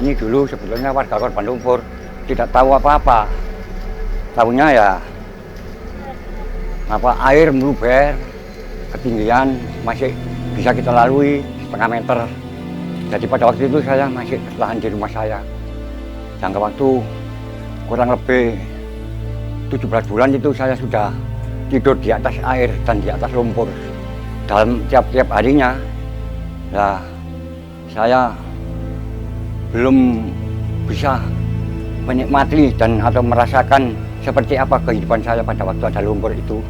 ini dulu sebetulnya warga korban lumpur tidak tahu apa-apa. Tahunya ya air meluber, ketinggian masih bisa kita lalui setengah meter. Jadi pada waktu itu saya masih bertahan di rumah saya. Jangka waktu kurang lebih 17 bulan itu saya sudah tidur di atas air dan di atas lumpur. Dalam tiap-tiap harinya, ya saya belum bisa menikmati dan atau merasakan seperti apa kehidupan saya pada waktu ada lumpur itu.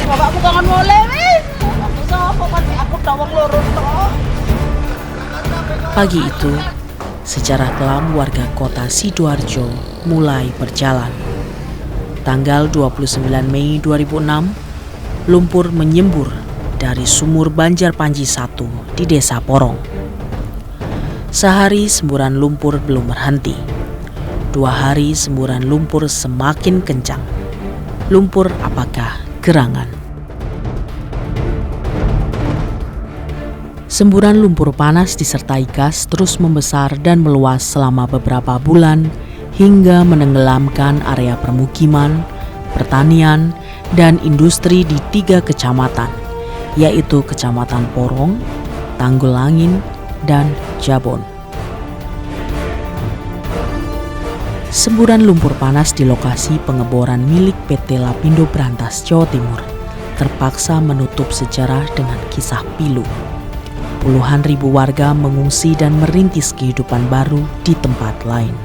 Bapakmu kangen mulai, wis. Aku masih aku dawang lurus toh. Pagi itu, sejarah kelam warga kota Sidoarjo mulai berjalan. Tanggal 29 Mei 2006, lumpur menyembur dari sumur Banjarpanji 1 di Desa Porong. Sehari semburan lumpur belum berhenti. 2 hari semburan lumpur semakin kencang. Lumpur apakah gerangan? Semburan lumpur panas disertai gas terus membesar dan meluas selama beberapa bulan hingga menenggelamkan area permukiman, pertanian, dan industri di 3 kecamatan, yaitu Kecamatan Porong, Tanggulangin, dan Jabon. Semburan lumpur panas di lokasi pengeboran milik PT Lapindo Brantas, Jawa Timur, terpaksa menutup sejarah dengan kisah pilu. Puluhan ribu warga mengungsi dan merintis kehidupan baru di tempat lain.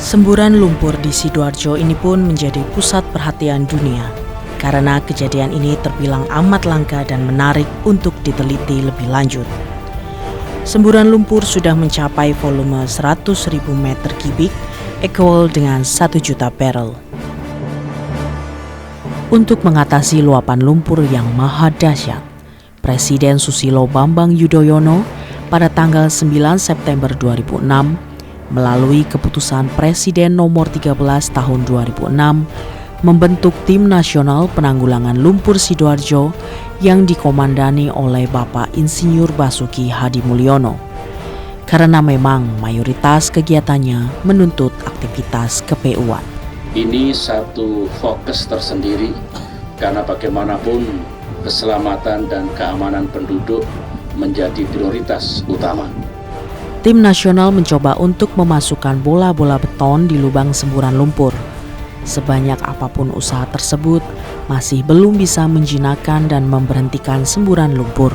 Semburan lumpur di Sidoarjo ini pun menjadi pusat perhatian dunia karena kejadian ini terbilang amat langka dan menarik untuk diteliti lebih lanjut. Semburan lumpur sudah mencapai volume 100.000 meter kubik, equal dengan 1 juta barrel. Untuk mengatasi luapan lumpur yang maha dahsyat, Presiden Susilo Bambang Yudhoyono pada tanggal 9 September 2006 melalui keputusan Presiden nomor 13 tahun 2006 membentuk Tim Nasional Penanggulangan Lumpur Sidoarjo yang dikomandani oleh Bapak Insinyur Basuki Hadi Mulyono. Karena memang mayoritas kegiatannya menuntut aktivitas KPU-an. Ini satu fokus tersendiri karena bagaimanapun keselamatan dan keamanan penduduk menjadi prioritas utama. Tim nasional mencoba untuk memasukkan bola-bola beton di lubang semburan lumpur. Sebanyak apapun usaha tersebut, masih belum bisa menjinakkan dan memberhentikan semburan lumpur.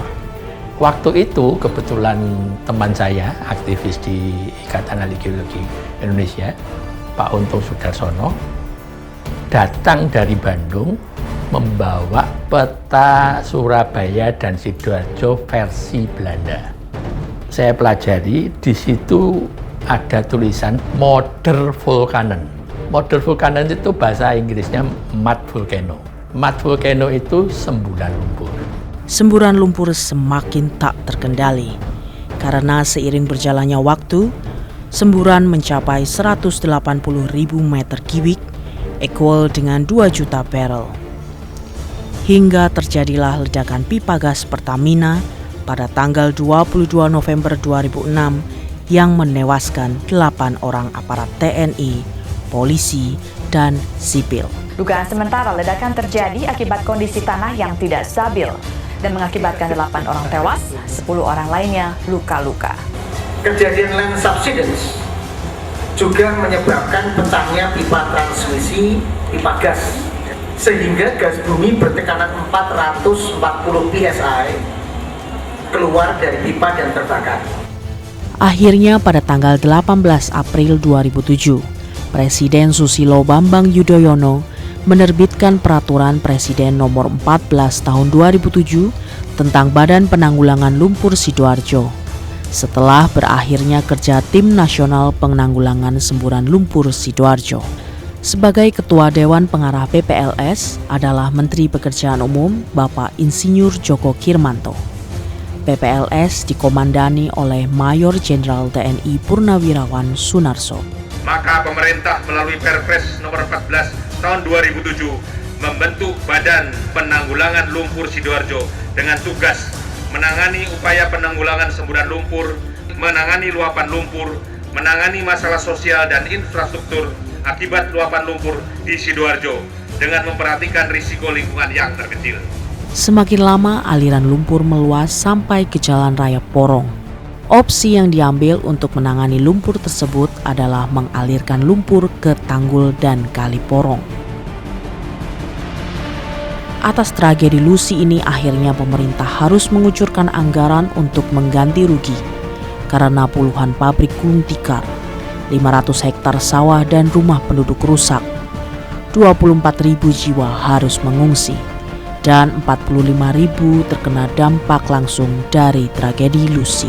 Waktu itu kebetulan teman saya, aktivis di Ikatan Ahli Geologi Indonesia, Pak Untung Sudarsono, datang dari Bandung membawa peta Surabaya dan Sidoarjo versi Belanda. Saya pelajari, di situ ada tulisan Moddervulkanen. Moddervulkanen itu bahasa Inggrisnya mud volcano. Mud volcano itu semburan lumpur. Semburan lumpur semakin tak terkendali karena seiring berjalannya waktu, semburan mencapai 180.000 meter kubik, equal dengan 2 juta barrel. Hingga terjadilah ledakan pipa gas Pertamina pada tanggal 22 November 2006 yang menewaskan 8 orang aparat TNI, polisi, dan sipil. Dugaan sementara ledakan terjadi akibat kondisi tanah yang tidak stabil dan mengakibatkan 8 orang tewas, 10 orang lainnya luka-luka. Kejadian land subsidence juga menyebabkan pecahnya pipa transmisi pipa gas, sehingga gas bumi bertekanan 440 psi keluar dari pipa dan terbakar. Akhirnya pada tanggal 18 April 2007, Presiden Susilo Bambang Yudhoyono menerbitkan Peraturan Presiden Nomor 14 Tahun 2007 tentang Badan Penanggulangan Lumpur Sidoarjo. Setelah berakhirnya kerja Tim Nasional Penanggulangan Semburan Lumpur Sidoarjo. Sebagai Ketua Dewan Pengarah PPLS adalah Menteri Pekerjaan Umum Bapak Insinyur Joko Kirmanto. PPLS dikomandani oleh Mayor Jenderal TNI Purnawirawan Sunarso. Maka pemerintah melalui Perpres nomor 14 tahun 2007 membentuk Badan Penanggulangan Lumpur Sidoarjo dengan tugas menangani upaya penanggulangan semburan lumpur, menangani luapan lumpur, menangani masalah sosial dan infrastruktur akibat luapan lumpur di Sidoarjo dengan memperhatikan risiko lingkungan yang terkecil. Semakin lama aliran lumpur meluas sampai ke Jalan Raya Porong. Opsi yang diambil untuk menangani lumpur tersebut adalah mengalirkan lumpur ke tanggul dan kali Porong. Atas tragedi Lucy ini akhirnya pemerintah harus mengucurkan anggaran untuk mengganti rugi karena puluhan pabrik gulung tikar, 500 hektar sawah dan rumah penduduk rusak, 24.000 jiwa harus mengungsi, dan 45.000 terkena dampak langsung dari tragedi Lucy.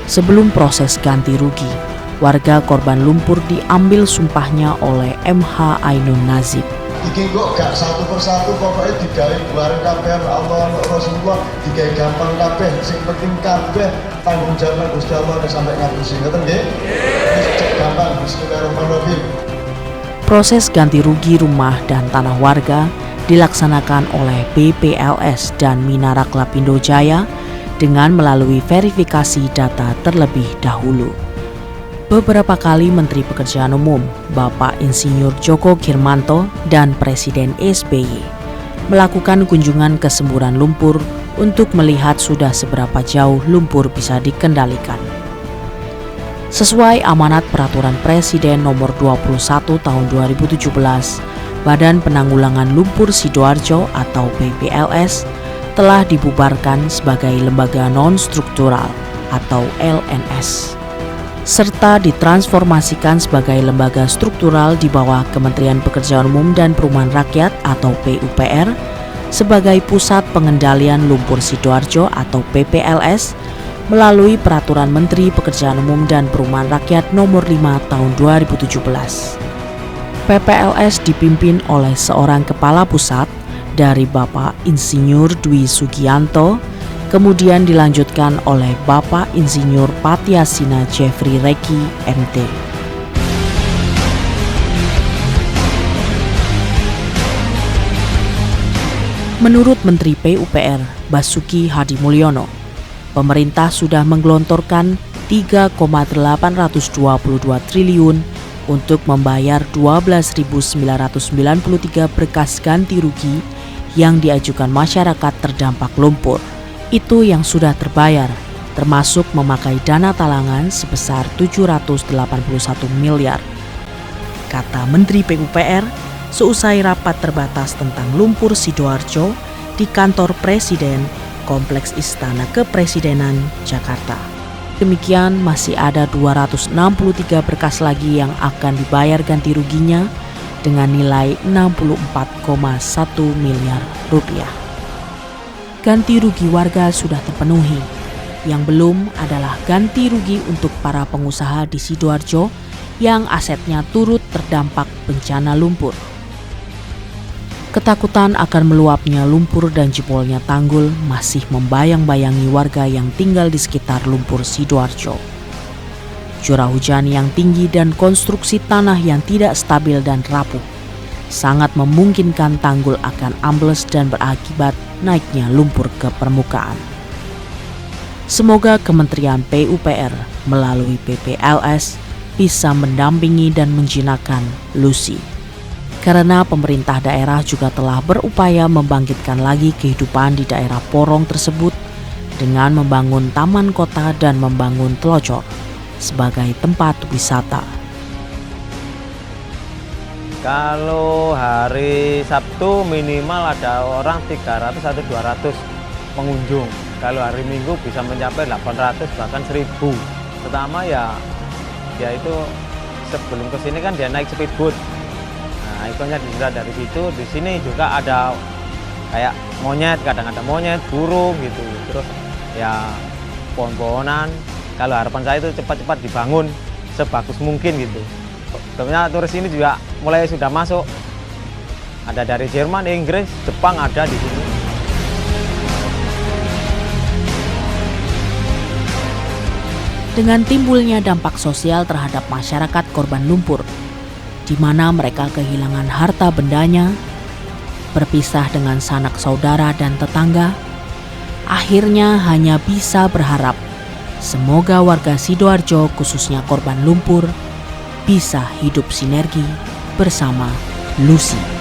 Sebelum proses ganti rugi, warga korban lumpur diambil sumpahnya oleh MH Ainun Nazib. Iki kok gak satu persatu pokoknya digawe bareng kabeh Allah Rasulullah digawe gampang kabeh sing penting kabeh tanggung jawab Gusti Allah sampai ngapusi ngoten nggih. Wis gampang bismillahirrahmanirrahim. Proses ganti rugi rumah dan tanah warga dilaksanakan oleh BPLS dan Minarak Lapindo Jaya dengan melalui verifikasi data terlebih dahulu. Beberapa kali Menteri Pekerjaan Umum, Bapak Insinyur Joko Kirmanto dan Presiden SBY melakukan kunjungan ke semburan lumpur untuk melihat sudah seberapa jauh lumpur bisa dikendalikan. Sesuai amanat Peraturan Presiden Nomor 21 Tahun 2017, Badan Penanggulangan Lumpur Sidoarjo atau BPLS telah dibubarkan sebagai lembaga non-struktural atau LNS, serta ditransformasikan sebagai lembaga struktural di bawah Kementerian Pekerjaan Umum dan Perumahan Rakyat atau PUPR sebagai Pusat Pengendalian Lumpur Sidoarjo atau PPLS melalui Peraturan Menteri Pekerjaan Umum dan Perumahan Rakyat Nomor 5 Tahun 2017. PPLS dipimpin oleh seorang kepala pusat dari Bapak Insinyur Dwi Sugianto, kemudian dilanjutkan oleh Bapak Insinyur Patiasina Jeffrey Reki, MT. Menurut Menteri PUPR Basuki Hadimulyono, pemerintah sudah menggelontorkan 3,822 triliun untuk membayar 12.993 berkas ganti rugi yang diajukan masyarakat terdampak lumpur. Itu yang sudah terbayar, termasuk memakai dana talangan sebesar 781 miliar. Kata Menteri PUPR seusai rapat terbatas tentang lumpur Sidoarjo di kantor Presiden, Kompleks Istana Kepresidenan, Jakarta. Demikian masih ada 263 berkas lagi yang akan dibayar ganti ruginya dengan nilai 64,1 miliar rupiah. Ganti rugi warga sudah terpenuhi. Yang belum adalah ganti rugi untuk para pengusaha di Sidoarjo yang asetnya turut terdampak bencana lumpur. Ketakutan akan meluapnya lumpur dan jebolnya tanggul masih membayang-bayangi warga yang tinggal di sekitar lumpur Sidoarjo. Curah hujan yang tinggi dan konstruksi tanah yang tidak stabil dan rapuh sangat memungkinkan tanggul akan ambles dan berakibat naiknya lumpur ke permukaan. Semoga Kementerian PUPR melalui PPLS bisa mendampingi dan menjinakkan Lucy. Karena pemerintah daerah juga telah berupaya membangkitkan lagi kehidupan di daerah Porong tersebut dengan membangun taman kota dan membangun telocor sebagai tempat wisata. Kalau hari Sabtu minimal ada orang 300 atau 200 pengunjung. Kalau hari Minggu bisa mencapai 800 bahkan 1000. Pertama ya itu sebelum ke sini kan dia naik speedboat. Nah, ikonnya dilihat dari situ. Di sini juga ada kayak monyet, kadang ada monyet, burung gitu. Terus ya pohon-pohonan. Kalau harapan saya itu cepat-cepat dibangun sebagus mungkin gitu. Sebenarnya turis ini juga mulai sudah masuk. Ada dari Jerman, Inggris, Jepang ada di sini. Dengan timbulnya dampak sosial terhadap masyarakat korban lumpur, di mana mereka kehilangan harta bendanya, berpisah dengan sanak saudara dan tetangga, akhirnya hanya bisa berharap semoga warga Sidoarjo khususnya korban lumpur bisa hidup sinergi bersama Lucy.